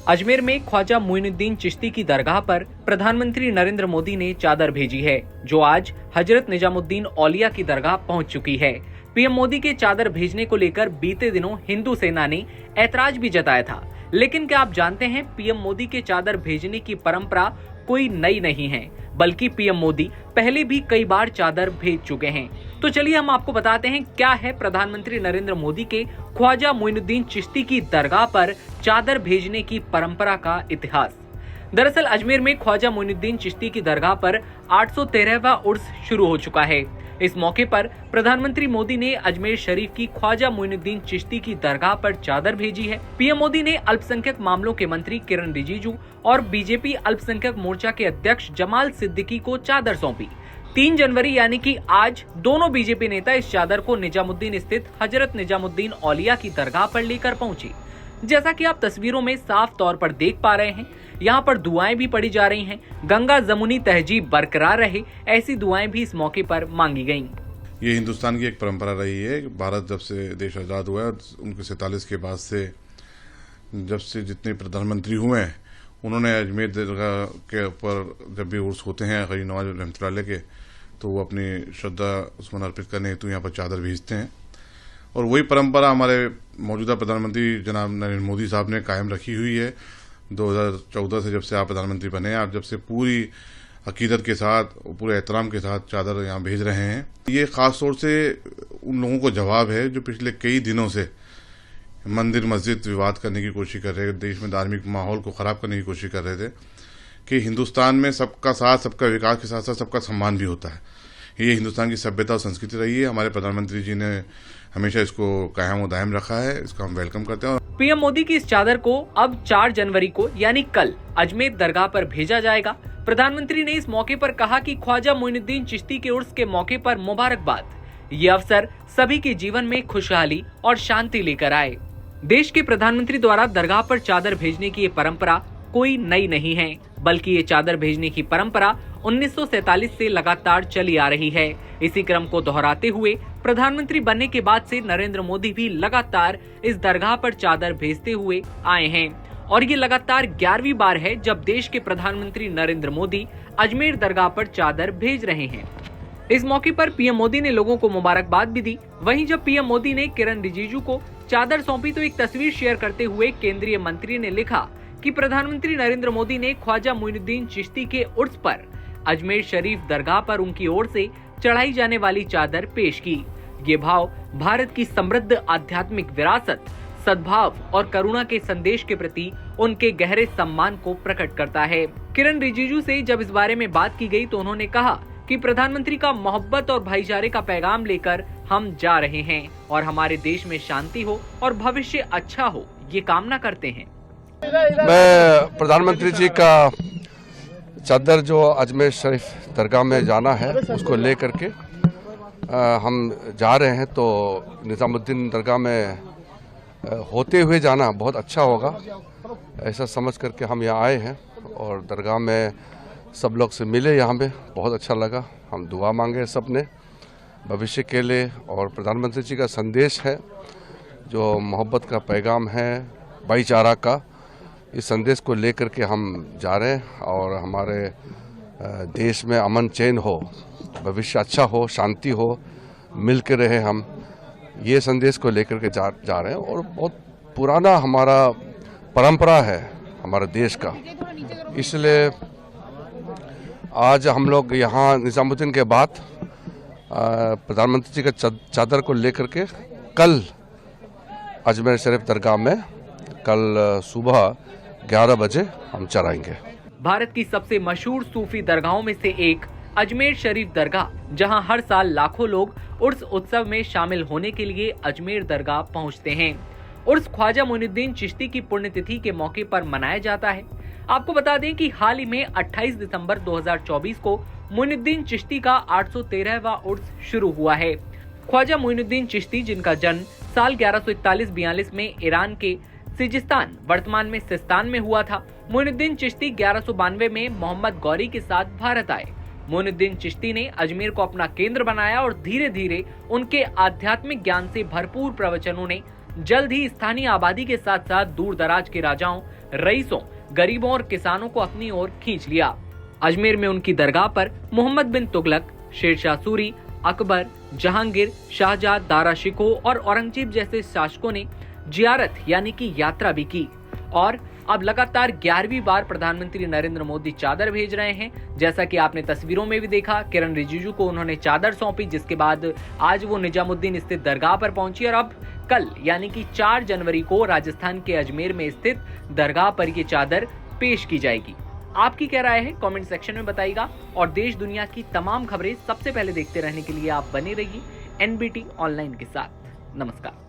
अजमेर में ख्वाजा मोइनुद्दीन चिश्ती की दरगाह पर प्रधानमंत्री नरेंद्र मोदी ने चादर भेजी है, जो आज हजरत निजामुद्दीन औलिया की दरगाह पहुंच चुकी है। पीएम मोदी के चादर भेजने को लेकर बीते दिनों हिंदू सेना ने ऐतराज भी जताया था, लेकिन क्या आप जानते हैं पीएम मोदी के चादर भेजने की परंपरा कोई नई नहीं है, बल्कि पीएम मोदी पहले भी कई बार चादर भेज चुके हैं। तो चलिए हम आपको बताते हैं क्या है प्रधानमंत्री नरेंद्र मोदी के ख्वाजा मोइनुद्दीन चिश्ती की दरगाह पर चादर भेजने की परंपरा का इतिहास। दरअसल अजमेर में ख्वाजा मोइनुद्दीन चिश्ती की दरगाह पर 813वां उर्स शुरू हो चुका है। इस मौके पर प्रधानमंत्री मोदी ने अजमेर शरीफ की ख्वाजा मोइनुद्दीन चिश्ती की दरगाह पर चादर भेजी है। पीएम मोदी ने अल्पसंख्यक मामलों के मंत्री किरण रिजिजू और बीजेपी अल्पसंख्यक मोर्चा के अध्यक्ष जमाल सिद्दीकी को चादर सौंपी। 3 जनवरी यानी कि आज दोनों बीजेपी नेता इस चादर को निजामुद्दीन स्थित हजरत निजामुद्दीन औलिया की दरगाह पर लेकर पहुंचे। जैसा कि आप तस्वीरों में साफ तौर पर देख पा रहे हैं, यहाँ पर दुआएं भी पढ़ी जा रही हैं। गंगा जमुनी तहजीब बरकरार रहे, ऐसी दुआएं भी इस मौके पर मांगी गईं। ये हिंदुस्तान की एक परंपरा रही है। भारत जब से देश आज़ाद हुआ है, उनके 47 के बाद से जब से जितने प्रधानमंत्री हुए हैं, उन्होंने अजमेर दरगाह के ऊपर जब भी उर्स होते हैं गरीब नवाज रहमतुल्लाह के, तो वो अपनी श्रद्धा उसमें अर्पित करने हेतु यहाँ पर चादर भेजते हैं। और वही परंपरा हमारे मौजूदा प्रधानमंत्री जनाब नरेंद्र मोदी साहब ने कायम रखी हुई है। 2014 से जब से आप प्रधानमंत्री बने, आप जब से पूरी अकीदत के साथ, पूरे एहतराम के साथ चादर यहाँ भेज रहे हैं। ये खास तौर से उन लोगों को जवाब है जो पिछले कई दिनों से मंदिर मस्जिद विवाद करने की कोशिश कर रहे थे, देश में धार्मिक माहौल को खराब करने की कोशिश कर रहे थे, कि हिंदुस्तान में सबका साथ, सबका विकास के साथ साथ सबका सम्मान भी होता है। ये हिंदुस्तान की सभ्यता और संस्कृति रही है। हमारे प्रधानमंत्री जी ने हमेशा इसको कायम और दायम रखा है। इसका हम वेलकम करते हैं। पीएम मोदी की इस चादर को अब 4 जनवरी को यानी कल अजमेर दरगाह पर भेजा जाएगा। प्रधानमंत्री ने इस मौके पर कहा कि ख्वाजा मोइनुद्दीन चिश्ती के उर्स के मौके पर मुबारकबाद। ये अवसर सभी के जीवन में खुशहाली और शांति लेकर आए। देश के प्रधानमंत्री द्वारा दरगाह पर चादर भेजने की ये परंपरा कोई नई नहीं है, बल्कि ये चादर भेजने की परंपरा 1947 से लगातार चली आ रही है। इसी क्रम को दोहराते हुए प्रधानमंत्री बनने के बाद से नरेंद्र मोदी भी लगातार इस दरगाह पर चादर भेजते हुए आए हैं और ये लगातार 11वीं बार है जब देश के प्रधानमंत्री नरेंद्र मोदी अजमेर दरगाह पर चादर भेज रहे हैं। इस मौके पर पीएम मोदी ने लोगों को मुबारकबाद भी दी। वहीं जब पीएम मोदी ने किरण रिजिजू को चादर सौंपी तो एक तस्वीर शेयर करते हुए केंद्रीय मंत्री ने लिखा कि प्रधानमंत्री नरेंद्र मोदी ने ख्वाजा मोइनुद्दीन चिश्ती के उर्स पर अजमेर शरीफ दरगाह पर उनकी ओर से चढ़ाई जाने वाली चादर पेश की। ये भाव भारत की समृद्ध आध्यात्मिक विरासत, सद्भाव और करुणा के संदेश के प्रति उनके गहरे सम्मान को प्रकट करता है। किरण रिजिजू से जब इस बारे में बात की गई तो उन्होंने कहा कि प्रधानमंत्री का मोहब्बत और भाईचारे का पैगाम लेकर हम जा रहे हैं और हमारे देश में शांति हो और भविष्य अच्छा हो, ये कामना करते हैं। मैं प्रधानमंत्री जी का चादर जो अजमेर शरीफ दरगाह में जाना है उसको लेकर के हम जा रहे हैं, तो निजामुद्दीन दरगाह में होते हुए जाना बहुत अच्छा होगा, ऐसा समझ करके हम यहाँ आए हैं। और दरगाह में सब लोग से मिले, यहाँ पे बहुत अच्छा लगा। हम दुआ मांगे सब ने भविष्य के लिए, और प्रधानमंत्री जी का संदेश है जो मोहब्बत का पैगाम है, भाईचारा का, इस संदेश को लेकर के हम जा रहे हैं। और हमारे देश में अमन चैन हो, भविष्य अच्छा हो, शांति हो, मिल के रहे, हम ये संदेश को लेकर के जा रहे हैं। और बहुत पुराना हमारा परंपरा है हमारे देश का, इसलिए आज हम लोग यहाँ निजामुद्दीन के बाद प्रधानमंत्री जी का चादर को लेकर के कल अजमेर शरीफ दरगाह में कल सुबह 11 बजे हम चढ़ाएंगे। भारत की सबसे मशहूर सूफी दरगाहों में से एक अजमेर शरीफ दरगाह, जहां हर साल लाखों लोग उर्स उत्सव में शामिल होने के लिए अजमेर दरगाह पहुंचते हैं। उर्स ख्वाजा मोइनुद्दीन चिश्ती की पुण्यतिथि के मौके पर मनाया जाता है। आपको बता दें कि हाल ही में 28 दिसंबर 2024 को मोइनुद्दीन चिश्ती का 813वां उर्स शुरू हुआ है। ख्वाजा मोइनुद्दीन चिश्ती, जिनका जन्म साल 1141-42 में ईरान के सिजिस्तान, वर्तमान में सिस्तान में हुआ था। मोइनुद्दीन चिश्ती 1192 में मोहम्मद गौरी के साथ भारत आए। मोइनुद्दीन चिश्ती ने अजमेर को अपना केंद्र बनाया और धीरे धीरे उनके आध्यात्मिक ज्ञान से भरपूर प्रवचनों ने जल्द ही स्थानीय आबादी के साथ साथ दूर दराज के राजाओं, रईसों, गरीबों और किसानों को अपनी ओर खींच लिया। अजमेर में उनकी दरगाह पर मोहम्मद बिन तुगलक, शेरशाह सूरी, अकबर, जहांगीर, शाहजहां, दारा शिकोह और औरंगजेब जैसे शासकों ने जियारत यानी कि यात्रा भी की। और अब लगातार 11वीं बार प्रधानमंत्री नरेंद्र मोदी चादर भेज रहे हैं। जैसा कि आपने तस्वीरों में भी देखा, किरण रिजिजू को उन्होंने चादर सौंपी, जिसके बाद आज वो निजामुद्दीन स्थित दरगाह पर पहुंची और अब कल यानी कि 4 जनवरी को राजस्थान के अजमेर में स्थित दरगाह पर ये चादर पेश की जाएगी। आपकी क्या राय है कमेंट सेक्शन में बताइएगा और देश दुनिया की तमाम खबरें सबसे पहले देखते रहने के लिए आप बने रहिए NBT ऑनलाइन के साथ। नमस्कार।